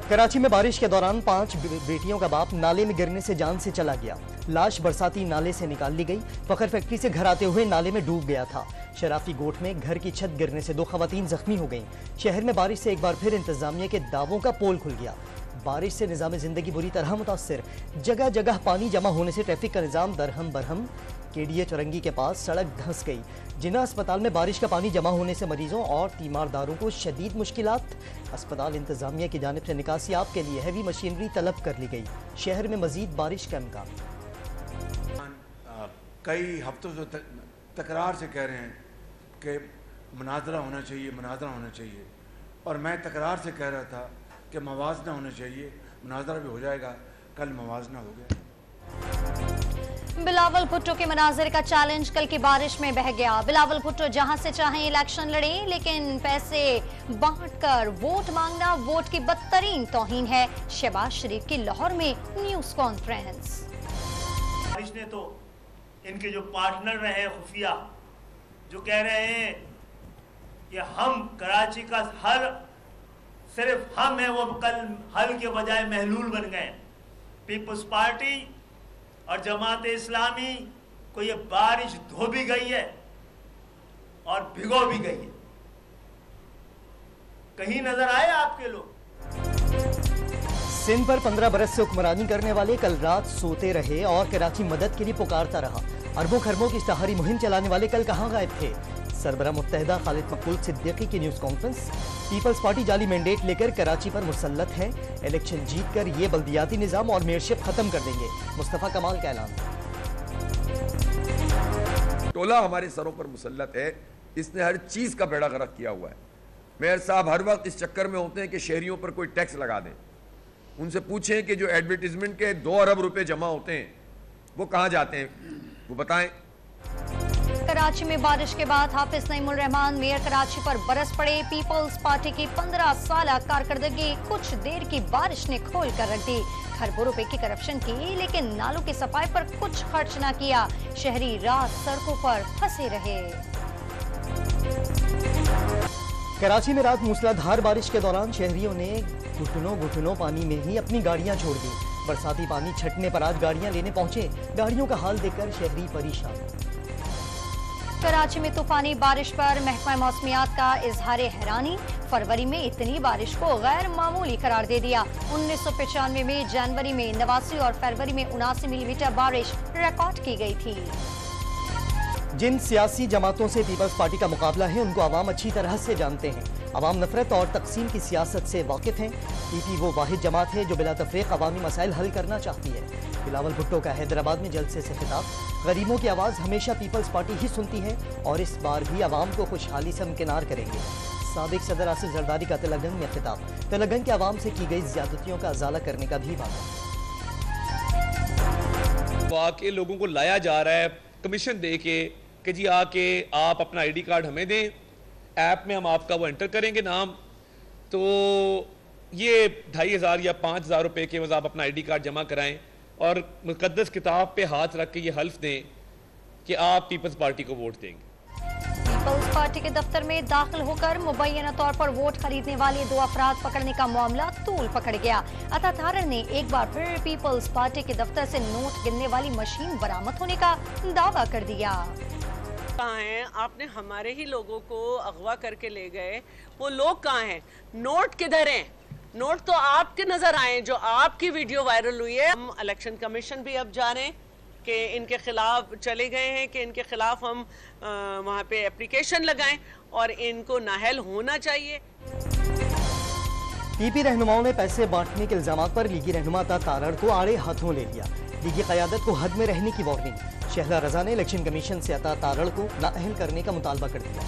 कराची में बारिश के दौरान 5 बेटियों का बाप नाले में गिरने से जान से चला गया। लाश बरसाती नाले से निकाल ली गई। फखर फैक्ट्री से घर आते हुए नाले में डूब गया था। शराफी गोट में घर की छत गिरने से 2 खवातीन जख्मी हो गईं। शहर में बारिश से एक बार फिर इंतजामिया के दावों का पोल खुल गया। बारिश से निजाम जिंदगी बुरी तरह मुतासिर। जगह जगह पानी जमा होने से ट्रैफिक का निजाम दरहम बरहम। केडीए चौरंगी के पास सड़क धंस गई। जिन्ना अस्पताल में बारिश का पानी जमा होने से मरीजों और तीमारदारों को शदीद मुश्किलात। अस्पताल इंतजामिया की जानिब से निकासियाब के लिए हैवी मशीनरी तलब कर ली गई। शहर में मजीद बारिश का इम्कान। कई हफ्तों से तकरार से कह रहे हैं कि मुनाजरा होना चाहिए, मुनाजरा होना चाहिए, और मैं तकरार से कह रहा था कि मवाजना होना चाहिए। मुनाजरा भी हो जाएगा, कल मवाजना हो गया। बिलावल भुट्टो के मनाजिर का चैलेंज कल की बारिश में बह गया। बिलावल भुट्टो जहां से चाहें इलेक्शन लड़े, लेकिन पैसे बांटकर वोट मांगना वोट की बदतरीन तौहीन है। शहबाज शरीफ की लाहौर में न्यूज कॉन्फ्रेंस। बारिश ने तो इनके जो पार्टनर रहे खुफिया, जो कह रहे हैं कि हम कराची का हल सिर्फ हम हैं, वो कल हल के बजाय महलूल बन गए। पीपल्स पार्टी और जमात इस्लामी को ये बारिश धो भी गई है और भिगो भी गई है। कहीं नजर आए आपके लोग? सिंध पर 15 बरस से हुक्मरानी करने वाले कल रात सोते रहे और कराची मदद के लिए पुकारता रहा। अरबों खरबों की इश्तहारी मुहिम चलाने वाले कल कहां गायब थे? सरबरा मुत्तहिदा खालिद मकबूल सिद्दीकी की न्यूज कॉन्फ्रेंस। पीपल्स पार्टी जाली मैंडेट लेकर कराची पर मुसल्लत है। इलेक्शन जीतकर ये बल्दियाती निजाम और मेयरशिप खत्म कर देंगे। मुस्तफा कमाल का ऐलान। टोला हमारे सरों पर मुसल्लत है। इसने हर चीज का बेड़ा गर्क किया हुआ है। मेयर साहब हर वक्त इस चक्कर में होते हैं कि शहरियों पर कोई टैक्स लगा दें। उनसे पूछें कि जो एडवर्टीजमेंट के 2 अरब रुपए जमा होते हैं वो कहाँ जाते हैं, वो बताएं। कराची में बारिश के बाद हाफिज नईमुर रहमान मेयर कराची पर बरस पड़े। पीपल्स पार्टी की 15 साल कारकर्दगी कुछ देर की बारिश ने खोल कर रख दी। खरबों रुपए की करप्शन की, लेकिन नालों की सफाई पर कुछ खर्च न किया। शहरी रात सड़कों पर फंसे रहे। कराची में रात मूसलाधार बारिश के दौरान शहरियों ने घुटनों पानी में ही अपनी गाड़ियां छोड़ दी। बरसाती पानी छटने पर आज गाड़ियां लेने पहुंचे। गाड़ियों का हाल देखकर शहरी परेशान। कराची में तूफानी बारिश पर महकमा मौसमियात का इजहार हैरानी। फरवरी में इतनी बारिश को गैर मामूली करार दे दिया। 1995 में जनवरी में 89 और फरवरी में 79 मिलीमीटर बारिश रिकॉर्ड की गई थी। जिन सियासी जमातों से पीपल्स पार्टी का मुकाबला है उनको आवाम अच्छी तरह से जानते हैं। अवाम नफरत और तकसीम की सियासत से वाकिफ हैं। पीपी वो वाहिद जमात है जो बिला तफरीक अवामी मसाइल हल करना चाहती है। बिलावल भुट्टो का हैदराबाद में जलसे से खिताब। गरीबों की आवाज़ हमेशा पीपल्स पार्टी ही सुनती है और इस बार भी अवाम को खुशहाली से हमकिनार करेंगे। साबिक सदर आसिफ जरदारी का तेलंगाना में खिताब। तेलंगाना के अवाम से की गई ज्यादतियों का अजाला करने का भी वादा। आके लोगों को लाया जा रहा है कमीशन दे के कि जी आके आप अपना आईडी कार्ड हमें दें, ऐप में हम आपका वो एंटर करेंगे नाम, तो ये 2500 या 5000 रुपए के आप अपना आईडी कार्ड जमा कराएं और मुकद्दस किताब पे हाथ रख के ये हल्फ दें कि आप पीपल्स पार्टी को वोट देंगे। पीपल्स पार्टी के दफ्तर में दाखिल होकर मुबैना तौर पर वोट खरीदने वाले 2 अफराद पकड़ने का मामला तूल पकड़ गया। अता तारड़ ने एक बार फिर पीपल्स पार्टी के दफ्तर से नोट गिनने वाली मशीन बरामद होने का दावा कर दिया। कहाँ हैं? आपने हमारे ही लोगों को अगवा करके ले गए। वो लोग कहाँ हैं? नोट किधर हैं? नोट तो आपके नजर आए जो आपकी वीडियो वायरल हुई है। हम इलेक्शन कमीशन भी अब जा रहे हैं कि इनके खिलाफ चले गए हैं कि इनके खिलाफ हम वहाँ पे एप्लीकेशन लगाएं और इनको नाहल होना चाहिए। पीपी रहनुमाओं ने पैसे बांटने के इल्जाम पर लीगी रहनुमा अता तारड़ को आड़े हाथों ले लिया। लीगी क़यादत को हद में रहने की वार्निंग। शहला रजा ने इलेक्शन कमीशन से अता तारड़ को नाअहल करने का मुतालबा कर दिया।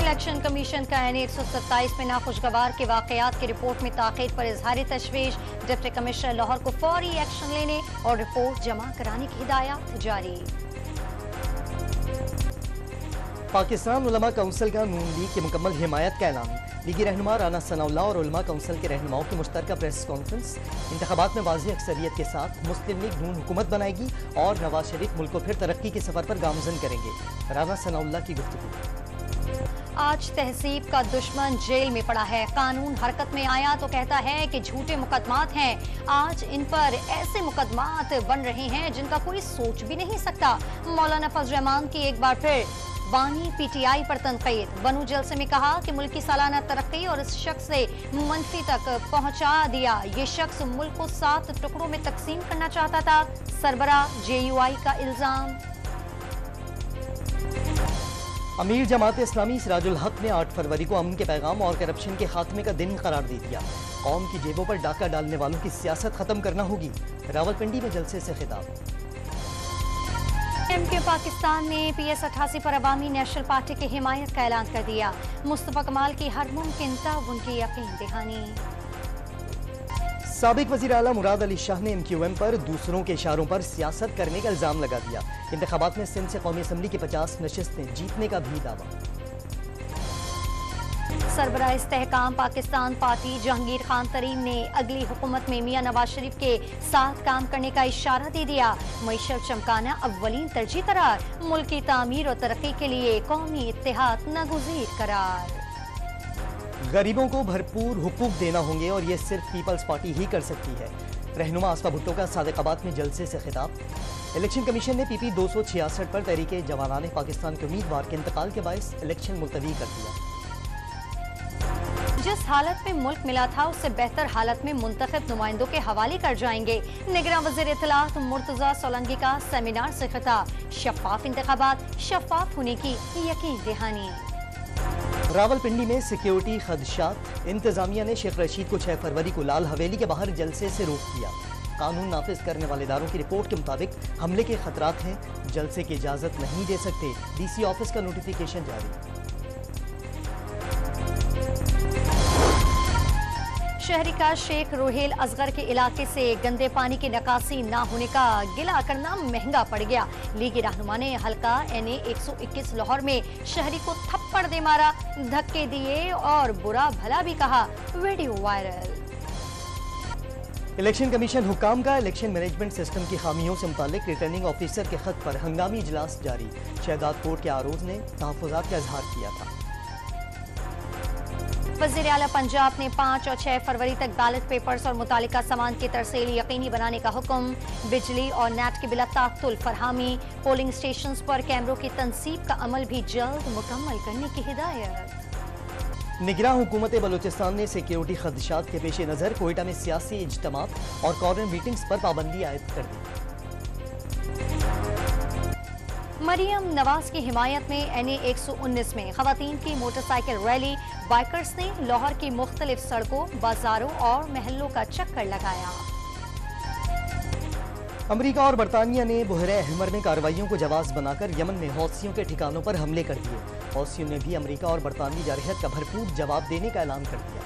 इलेक्शन कमीशन का एन 127 में नाखुशगवार के वाकयात की रिपोर्ट में ताख़ीर पर इजहार तशवीश। डिप्टी कमिश्नर लाहौर को फौरी एक्शन लेने और रिपोर्ट जमा कराने की हिदायत जारी। पाकिस्तान उलमा काउंसिल का नून लीग की मुकम्मल हिमायत का ऐलान। लीगी रहनुमा राना सनाउल्लाह और उलमा काउंसिल के रहनुमाओं की मुश्तरका प्रेस कॉन्फ्रेंस। इंतखाबात में वाज़ेह अक्सरियत के साथ मुस्लिम लीग नून हुकूमत बनाएगी और नवाज शरीफ मुल्क को फिर तरक्की के सफर पर गामजन करेंगे। राना सनाउल्लाह की गुफ्तगू। आज तहजीब का दुश्मन जेल में पड़ा है। कानून हरकत में आया तो कहता है कि झूठे मुकदमात हैं। आज इन पर ऐसे मुकदमात बन रहे हैं जिनका कोई सोच भी नहीं सकता। मौलाना फजल रहमान की एक बार फिर बानी पीटीआई पर तनकीद। बनू जलसे में कहा कि मुल्क की सालाना तरक्की और इस शख्स से मंफी तक पहुंचा दिया। ये शख्स मुल्क को 7 टुकड़ों में तकसीम करना चाहता था, सरबराह जेयूआई का इल्जाम। अमीर जमात इस्लामी सिराजुल हक ने 8 फरवरी को अमन के पैगाम और करप्शन के खात्मे का दिन करार दे दिया। कौम की जेबों पर डाका डालने वालों की सियासत खत्म करना होगी। रावलपिंडी में जलसे से खिताब। एमके पाकिस्तान ने PS 88 पर अवामी नेशनल पार्टी की हिमायत का ऐलान कर दिया। मुस्तफा कमाल की हर मुमकिन ताउन की यकीन दहानी। साबिक वज़ीर आला मुराद अली शाह ने MQM पर दूसरों के इशारों पर सियासत करने का इल्जाम लगा दिया। इंतखाबात में सिंध से कौमी असम्बली की 50 नशिस्तें जीतने का भी दावा। सरबराह इस्तेहकाम पाकिस्तान पार्टी जहांगीर खान तरीन ने अगली हुकूमत में मियां नवाज शरीफ के साथ काम करने का इशारा दे दिया। मईशत चमकाना अव्वलीन तरजीह करार। मुल्क की तामीर और तरक्की के लिए कौमी इत्तेहाद नागुज़ीर करार। गरीबों को भरपूर हुकूक देना होंगे और ये सिर्फ पीपल्स पार्टी ही कर सकती है। रहनुमा आसफा भुट्टो का सादिकाबाद में जलसे से खिताब। इलेक्शन कमीशन ने PP 266 पर तहरीके जवानाने पाकिस्तान के उम्मीदवार के इंतकाल के बायस इलेक्शन मुलतवी कर दिया। जिस हालत में मुल्क मिला था उससे बेहतर हालत में मुंतखब नुमाइंदों के हवाले कर जाएंगे। निगरान वज़ीर इत्तलात मुर्तज़ा सोलंकी का सेमिनार से खिताब। शफाफ इंतखाबात शफाफ होने की यकीन दहानी। रावलपिंडी में सिक्योरिटी खदशात। इंतजामिया ने शेख रशीद को 6 फरवरी को लाल हवेली के बाहर जलसे से रोक दिया। कानून नाफिज करने वाले इदारों की रिपोर्ट के मुताबिक हमले के खतरात हैं, जलसे की इजाजत नहीं दे सकते। DC ऑफिस का नोटिफिकेशन जारी। शहरी का शेख रोहेल असगर के इलाके से गंदे पानी की निकासी ना होने का गिला करना महंगा पड़ गया। लीगी रहनुमा ने हल्का NA 121 लाहौर में शहरी को थप्पड़ दे मारा, धक्के दिए और बुरा भला भी कहा। Video viral. इलेक्शन कमीशन हुकाम का इलेक्शन मैनेजमेंट सिस्टम की खामियों से मुतालिक रिटर्निंग ऑफिसर के खत पर हंगामी इजलास जारी। शहजाद कोर्ट के आरोज ने तहफ़्फ़ुज़ात का इजहार किया था। वज़ीर आला पंजाब ने 5 और 6 फरवरी तक बैलेट पेपर्स और मुतालिका सामान की तरसील यकीनी बनाने का हुक्म। बिजली और नेट की बिला ताक़ुल फरहामी। पोलिंग स्टेशन पर कैमरों की तनसीब का अमल भी जल्द मुकम्मल करने की हिदायत। निगरान हुकूमत बलूचिस्तान ने सिक्योरिटी खदशात के पेश नज़र कोयटा में सियासी इज्तिमात और कॉर्नर मीटिंग्स पर पाबंदी आयद कर दी। मरियम नवाज की हिमायत में NA 119 में खवातीन की मोटरसाइकिल रैली। बाइकर्स ने लाहौर की मुख्तलिफ सड़कों, बाजारों और महलों का चक्कर लगाया। अमेरिका और बरतानिया ने बहरे अहमर में कार्रवाइयों को जवाब बनाकर यमन में हौसियों के ठिकानों पर हमले कर दिए। हौसियों ने भी अमेरिका और बरतानवी जारहियत का भरपूर जवाब देने का ऐलान कर दिया।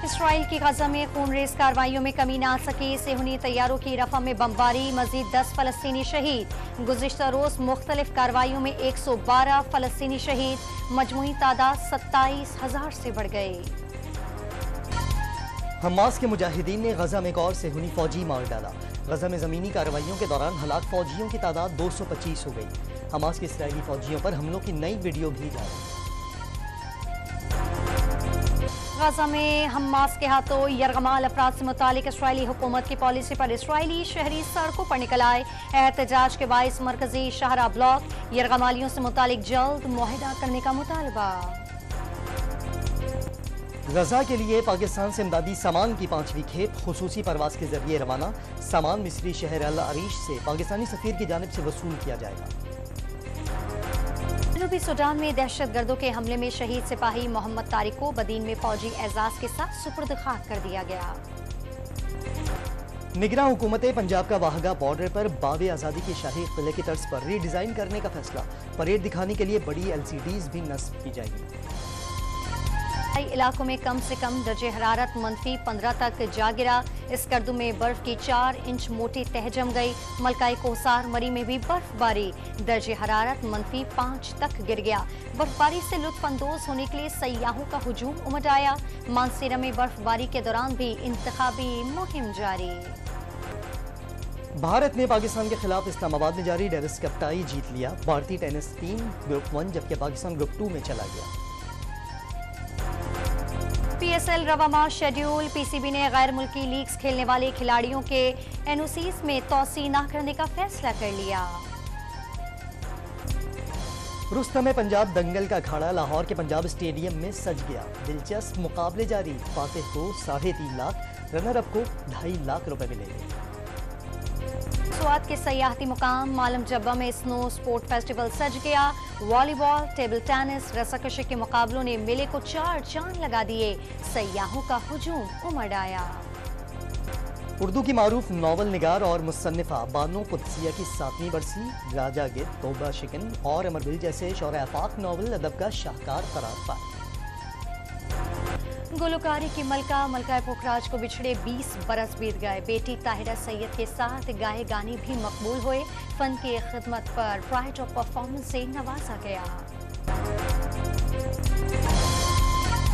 इसराइल की गजा में खूनरेज कार्रवाइयों में कमी ना सकी। सेहूनी तैयारों की रफा में बमबारी। मजीद 10 फलस्तीनी शहीद। गुज़िश्ता रोज मुख्तलिफ कार्रवाइयों में 112 फलस्तीनी शहीद। मजमूई तादाद 27,000 से बढ़ गई। हमास के मुजाहिदीन ने गजा में एक और सेहूनी फौजी मार डाला। गजा में जमीनी कार्रवाइयों के दौरान हलाक फौजियों की तादाद 225 हो गई। हमास के इसराइली फौजियों पर हमलों की नई वीडियो भी जारी। गजा में हमास के हाथों यरगमाल अपराध से मुतालिक इसराइली हुकूमत की पॉलिसी पर इसराइली शहरी सड़कों पर निकल आए। एहतजाज के बाइस मरकजी शाहरा ब्लॉक। यरगमालियों से मुतालिक जल्द मुआहिदा करने का मुतालबा। गजा के लिए पाकिस्तान से इमदादी सामान की 5वीं खेप खुसूसी परवाज के जरिए रवाना। सामान मिस्री शहर अल अरीश से पाकिस्तानी सफीर की जानिब से वसूल किया जाएगा। जनूबी सूडान में दहशतगर्दों के हमले में शहीद सिपाही मोहम्मद तारिक को बदीन में फौजी एजाज के साथ सुपुर्द खाक कर दिया गया। निगरान हुकूमत पंजाब का वाहगा बॉर्डर पर बावे आज़ादी के शाही किले की तर्ज पर रीडिज़ाइन करने का फैसला। परेड दिखाने के लिए बड़ी LCDs भी नस्ब की जाएगी। इलाकों में कम से कम दर्जे हरारत -15 तक जा गिरा। इस गर्दू में बर्फ की 4 इंच मोटी तह जम गई। मलकाई कोसार मरी में भी बर्फबारी। दर्जे हरारत -5 तक गिर गया। बर्फबारी से लुत्फानंदोज होने के लिए सयाहों का हुजूम उमड़ आया। मानसेरा में बर्फबारी के दौरान भी इंतखाबी मुहिम जारी। भारत ने पाकिस्तान के खिलाफ इस्लामाबाद में जारी डेविस कप टाई जीत लिया। भारतीय टेनिस टीम ग्रुप 1 जबकि पाकिस्तान ग्रुप 2 में चला गया। PSL रवामा schedule. पीसीबी ने गैर मुल्की लीग्स खेलने वाले खिलाड़ियों के एनओसीज में तौसी न करने का फैसला कर लिया। रुस्तम में पंजाब दंगल का अखाड़ा लाहौर के पंजाब स्टेडियम में सज गया। दिलचस्प मुकाबले जारी। फातिह को 3.5 लाख, रनर अप को 2.5 लाख रुपए मिलेंगे। स्वात के सयाहती मुकाम मालम जब्बा में स्नो स्पोर्ट फेस्टिवल सज गया। वॉलीबॉल, टेबल टेनिस, रस्साकशी के मुकाबलों ने मेले को 4 चांद लगा दिए। सयाहों का हुजूम उमड़ आया। उर्दू की मारूफ नावल निगार और मुसन्निफा बानो कुद्सिया की 7वीं बरसी, राजा गिद, तौबा शिकन और अमरदिल जैसे शौरे आफाक नावल अदब का शाहकार करार पाए। गुलकारी की मलका पोखराज को बिछड़े 20 बरस बीत गए। बेटी ताहिरा सैयद के साथ गाए गाने भी मकबूल हुए। फन की खिदमत पर प्राइड ऑफ परफॉर्मेंस से नवाजा गया।